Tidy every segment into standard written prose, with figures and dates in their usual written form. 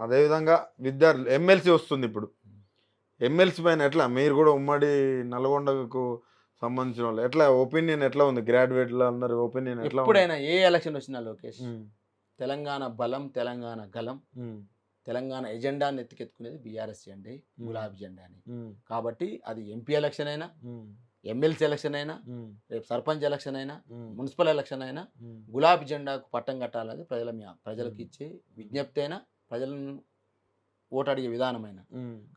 అదేవిధంగా విద్యార్థులు ఎమ్మెల్సీ వస్తుంది ఇప్పుడు. ఎమ్మెల్సీ పైన ఎట్లా మీరు కూడా ఉమ్మడి నల్గొండకు సంబంధించిన వాళ్ళు ఎట్లా ఒపీనియన్ ఎట్లా ఉంది? గ్రాడ్యుయేట్లు అందరి ఒపీనియన్ ఎట్లా ఉంది? ఎప్పుడైనా ఏ ఎలక్షన్ వచ్చినా లోకేష్, హ్మ్. తెలంగాణ బలం, తెలంగాణ గలం, హ్మ్. తెలంగాణ ఎజెండాని ఎత్తుకెత్తుకునేది బీఆర్ఎస్ జెండే, గులాబీ జెండా అని. కాబట్టి అది ఎంపీ ఎలక్షన్ అయినా, ఎమ్మెల్సీ ఎలక్షన్ అయినా, రేపు సర్పంచ్ ఎలక్షన్ అయినా, మున్సిపల్ ఎలక్షన్ అయినా గులాబీ జెండాకు పట్టం కట్టాలనేది ప్రజలకు ఇచ్చే విజ్ఞప్తి అయినా, ప్రజలను ఓటు అడిగే విధానమైన.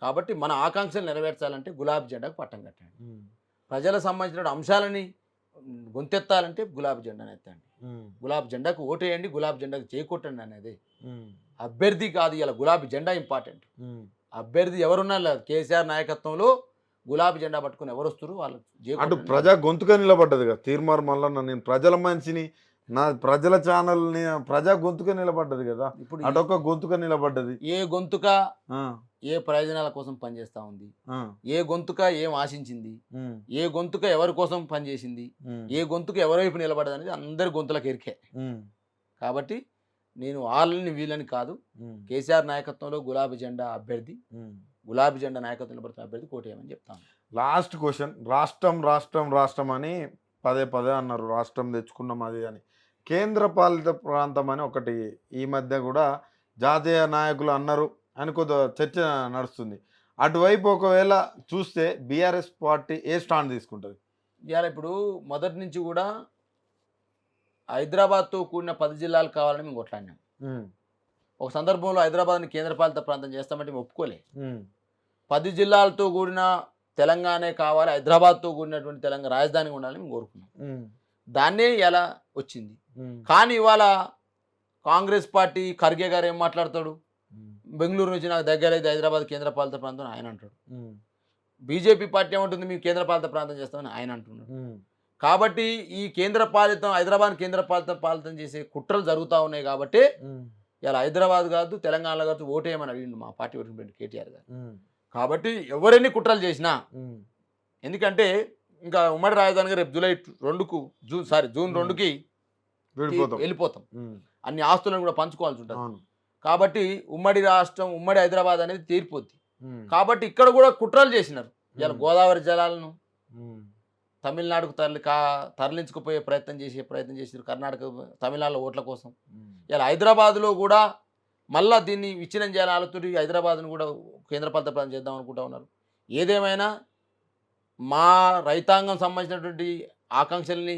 కాబట్టి మన ఆకాంక్షలు నెరవేర్చాలంటే గులాబీ జెండాకు పట్టం కట్టండి. ప్రజలకు సంబంధించిన అంశాలని గొంతెత్తాలంటే గులాబీ జెండాను ఎత్తండి. గులాబీ జెండాకు ఓటేయండి, గులాబీ జెండాకు చేకొట్టండి అనేది. అభ్యర్థి కాదు, ఇలా గులాబీ జెండా ఇంపార్టెంట్. అభ్యర్థి ఎవరున్నా లేదు, కేసీఆర్ నాయకత్వంలో గులాబీ జెండా పట్టుకుని ఎవరు వస్తారు వాళ్ళు అటు ప్రజా గొంతుగా నిలబడ్డది కదా తీర్మార్ మల్లన్న. నేను ప్రజల మనిషిని, నా ప్రజల ఛానల్ని ప్రజా గొంతుగా నిలబడ్డది కదా. ఇప్పుడు అటొక గొంతుగా నిలబడ్డది. ఏ గొంతుక ఏ ప్రయోజనాల కోసం పనిచేస్తా ఉంది, ఏ గొంతుక ఏం ఆశించింది, ఏ గొంతుక ఎవరి కోసం పనిచేసింది, ఏ గొంతుక ఎవరివైపు నిలబడ్డది అనేది అందరి గొంతులకు ఎరికే. కాబట్టి నేను వాళ్ళని వీళ్ళని కాదు, కేసీఆర్ నాయకత్వంలో గులాబీ జెండా అభ్యర్థి, గులాబీ జెండా నాయకత్వంలో పడుతున్న అభ్యర్థి కోటేయమని చెప్తాను. లాస్ట్ క్వశ్చన్, రాష్ట్రం రాష్ట్రం రాష్ట్రం అని పదే పదే అన్నారు, రాష్ట్రం తెచ్చుకున్నాం అది అని. కేంద్ర పాలిత ప్రాంతం అని ఒకటి ఈ మధ్య కూడా జాతీయ నాయకులు అన్నారు అని కొద్ది చర్చ నడుస్తుంది. అటువైపు ఒకవేళ చూస్తే బీఆర్ఎస్ పార్టీ ఏ స్టాండ్ తీసుకుంటుంది? ఇవాళ ఇప్పుడు మొదటి నుంచి కూడా హైదరాబాద్తో కూడిన 10 జిల్లాలు కావాలని మేము కొట్లాడినాం. ఒక సందర్భంలో హైదరాబాద్ని కేంద్రపాలిత ప్రాంతం చేస్తామంటే మేము ఒప్పుకోలే. 10 జిల్లాలతో కూడిన తెలంగాణే కావాలి, హైదరాబాద్తో కూడినటువంటి తెలంగాణ రాజధాని ఉండాలని మేము కోరుకున్నాం. దాన్నే ఎలా వచ్చింది. కానీ ఇవాళ కాంగ్రెస్ పార్టీ ఖర్గే గారు ఏం మాట్లాడతాడు, బెంగళూరు నుంచి నాకు దగ్గరైతే హైదరాబాద్ కేంద్రపాలిత ప్రాంతం ఆయన అంటాడు. బీజేపీ పార్టీ ఏమంటుంది, మేము కేంద్రపాలిత ప్రాంతం చేస్తామని ఆయన అంటున్నాడు. కాబట్టి ఈ కేంద్రపాలితం హైదరాబాద్ కేంద్రపాలితం చేసే కుట్రలు జరుగుతూ ఉన్నాయి. కాబట్టి ఇలా హైదరాబాద్ కాదు తెలంగాణలో కాదు ఓటేయమని అడిగిండు మా పార్టీ ప్రెసిడెంట్ కేటీఆర్ గారు. కాబట్టి ఎవరెన్ని కుట్రలు చేసినా, ఎందుకంటే ఇంకా ఉమ్మడి రాజధానిగా రేపు జూన్ 2కి వెళ్ళిపోతాం. అన్ని ఆస్తులను కూడా పంచుకోవాల్సి ఉంటుంది. కాబట్టి ఉమ్మడి రాష్ట్రం, ఉమ్మడి హైదరాబాద్ అనేది తీరిపోద్ది. కాబట్టి ఇక్కడ కూడా కుట్రలు చేసినారు. ఇలా గోదావరి జలాలను తమిళనాడుకు తరలించుకుపోయే ప్రయత్నం చేసారు, కర్ణాటక తమిళనాడులో ఓట్ల కోసం. ఇలా హైదరాబాద్లో కూడా మళ్ళా దీన్ని విచ్ఛిన్నం చేయాలని ఆలోచన హైదరాబాద్ను కూడా కేంద్రపాలిత ప్రాంతం చేద్దాం అనుకుంటా ఉన్నారు. ఏదేమైనా మా రైతాంగం సంబంధించినటువంటి ఆకాంక్షల్ని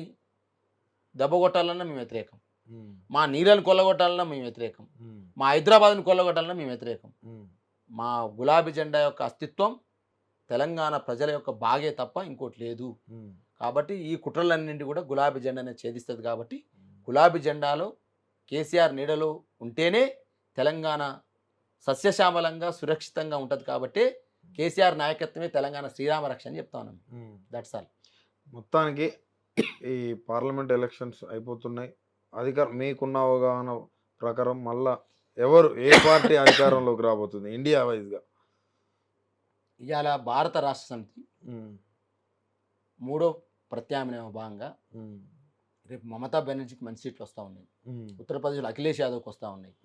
దెబ్బగొట్టాలన్నా మేము వ్యతిరేకం, మా నీళ్ళని కొల్లగొట్టాలన్నా మేము వ్యతిరేకం, మా హైదరాబాద్ని కొల్లగొట్టాలన్నా మేము వ్యతిరేకం. మా గులాబీ జెండా యొక్క అస్తిత్వం తెలంగాణ ప్రజల యొక్క బాగే తప్ప ఇంకోటి లేదు. కాబట్టి ఈ కుట్రలన్నింటి కూడా గులాబీ జెండానే ఛేదిస్తుంది. కాబట్టి గులాబీ జెండాలో కేసీఆర్ నీడలో ఉంటేనే తెలంగాణ సస్యశ్యామలంగా సురక్షితంగా ఉంటుంది. కాబట్టి కేసీఆర్ నాయకత్వమే తెలంగాణ శ్రీరామ రక్ష అని చెప్తా ఉన్నాను. That's all. మొత్తానికి ఈ పార్లమెంట్ ఎలక్షన్స్ అయిపోతున్నాయి. మీకున్న అవగాహన ప్రకారం మళ్ళా ఎవరు ఏ పార్టీ అధికారంలోకి రాబోతుంది ఇండియా వైజ్గా? ఇవాళ భారత రాష్ట్ర సమితి 3వ ప్రత్యామ్నాయ భాగంగా రేపు మమతా బెనర్జీకి మంచి సీట్లు వస్తూ ఉన్నాయి. ఉత్తరప్రదేశ్లో అఖిలేష్ యాదవ్కి వస్తూ ఉన్నాయి.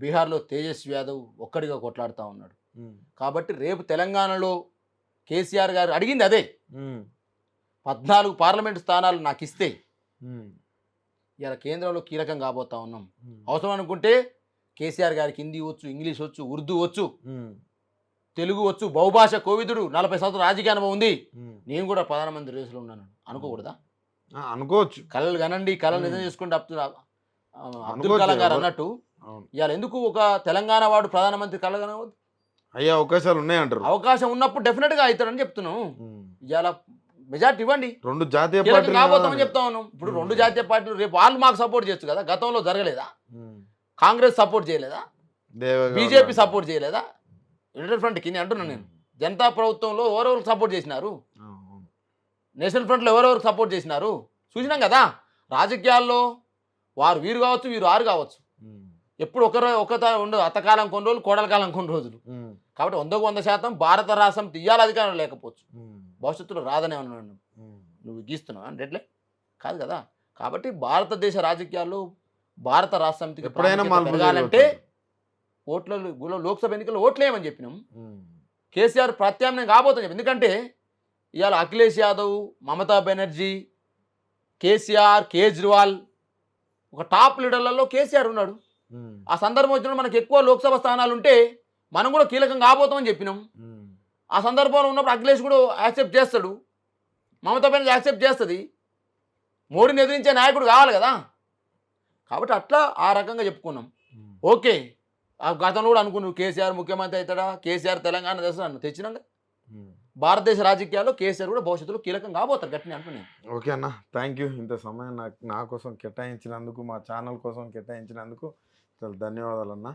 బీహార్లో తేజస్వి యాదవ్ ఒక్కడిగా కొట్లాడుతూ ఉన్నాడు. కాబట్టి రేపు తెలంగాణలో కేసీఆర్ గారు అడిగింది అదే, 14 పార్లమెంటు స్థానాలు నాకు ఇస్తే ఇలా కేంద్రంలో కీలకం కాబోతా ఉన్నాం. అవసరం అనుకుంటే కేసీఆర్ గారికి హిందీ వచ్చు, ఇంగ్లీష్ వచ్చు, ఉర్దూ వచ్చు, తెలుగు వచ్చు, బహుభాష కోవిదుడు, 40 సంవత్సరాల రాజకీయ అనుభవం ఉంది. నేను కూడా ప్రధానమంత్రి రేసులో ఉన్నాను అనుకోకూడదా? అనుకోవచ్చు. కళలు కనండి, కళలు నిజం చేసుకుంటే అబ్దుల్ కలాం గారు అన్నట్టు ఇవాళ ఎందుకు ఒక తెలంగాణ వాడు ప్రధానమంత్రి కళ కనవద్దు? అయ్యే అవకాశాలు ఉన్నాయంటారు. అవకాశం ఉన్నప్పుడు డెఫినెట్గా అవుతాడని చెప్తున్నాను. ఇవాళ మెజార్టీ ఇవ్వండి, 2 జాతీయ పార్టీలు కాబోతామని చెప్తా ఉన్నాం. ఇప్పుడు 2 జాతీయ పార్టీలు రేపు వాళ్ళు మాకు సపోర్ట్ చేయొచ్చు కదా. గతంలో జరగలేదా? కాంగ్రెస్ సపోర్ట్ చేయలేదా? బీజేపీ సపోర్ట్ చేయలేదా? యునైటెడ్ ఫ్రంట్ కింద అంటున్నాను నేను. జనతా ప్రభుత్వంలో ఎవరెవరికి సపోర్ట్ చేసినారు? నేషనల్ ఫ్రంట్లో ఎవరెవరికి సపోర్ట్ చేసినారు చూసినాం కదా. రాజకీయాల్లో వారు వీరు కావచ్చు, వీరు ఆరు కావచ్చు. ఎప్పుడు ఉండదు. అత్తకాలం కొన్ని రోజులు, కోడల కాలం కొన్ని రోజులు. కాబట్టి 100% భారత రాష్ట్రం తీయాలి, అధికారం లేకపోవచ్చు, భవిష్యత్తులో రాదనే అన్నాను. నువ్వు గీస్తున్నావు అంటే కాదు కదా. కాబట్టి భారతదేశ రాజకీయాల్లో భారత రాష్ట్ర సమితికి ఎప్పుడైనా పెరగాలంటే లోక్సభ ఎన్నికల్లో ఓట్లేయమని చెప్పినాం. కేసీఆర్ ప్రత్యామ్నాయం కాబోతుంది చెప్పి. ఎందుకంటే ఇవాళ అఖిలేష్ యాదవ్, మమతా బెనర్జీ, కేసీఆర్, కేజ్రీవాల్ ఒక టాప్ లీడర్లలో కేసీఆర్ ఉన్నాడు. ఆ సందర్భం వచ్చినప్పుడు మనకు ఎక్కువ లోక్సభ స్థానాలు ఉంటే మనం కూడా కీలకం కాబోతామని చెప్పినాం. ఆ సందర్భంలో ఉన్నప్పుడు అఖిలేష్ కూడా యాక్సెప్ట్ చేస్తాడు, మమతా బెనర్జీ యాక్సెప్ట్ చేస్తుంది. మోడీని ఎదిరించే నాయకుడు కావాలి కదా. కాబట్టి అట్లా ఆ రకంగా చెప్పుకున్నాం. ఓకే, ఆ గతంలో కూడా అనుకున్నావు కేసీఆర్ ముఖ్యమంత్రి అవుతాడా, కేసీఆర్ తెలంగాణ తెస్తాను తెచ్చినాక భారతదేశ రాజకీయాల్లో కేసీఆర్ కూడా భవిష్యత్తులో కీలకం కాబోతారు గట్టిని అనుకున్నాను. ఓకే అన్న, థ్యాంక్ యూ. ఇంత సమయం నా కోసం కేటాయించినందుకు, మా ఛానల్ కోసం కేటాయించినందుకు చాలా ధన్యవాదాలు అన్న.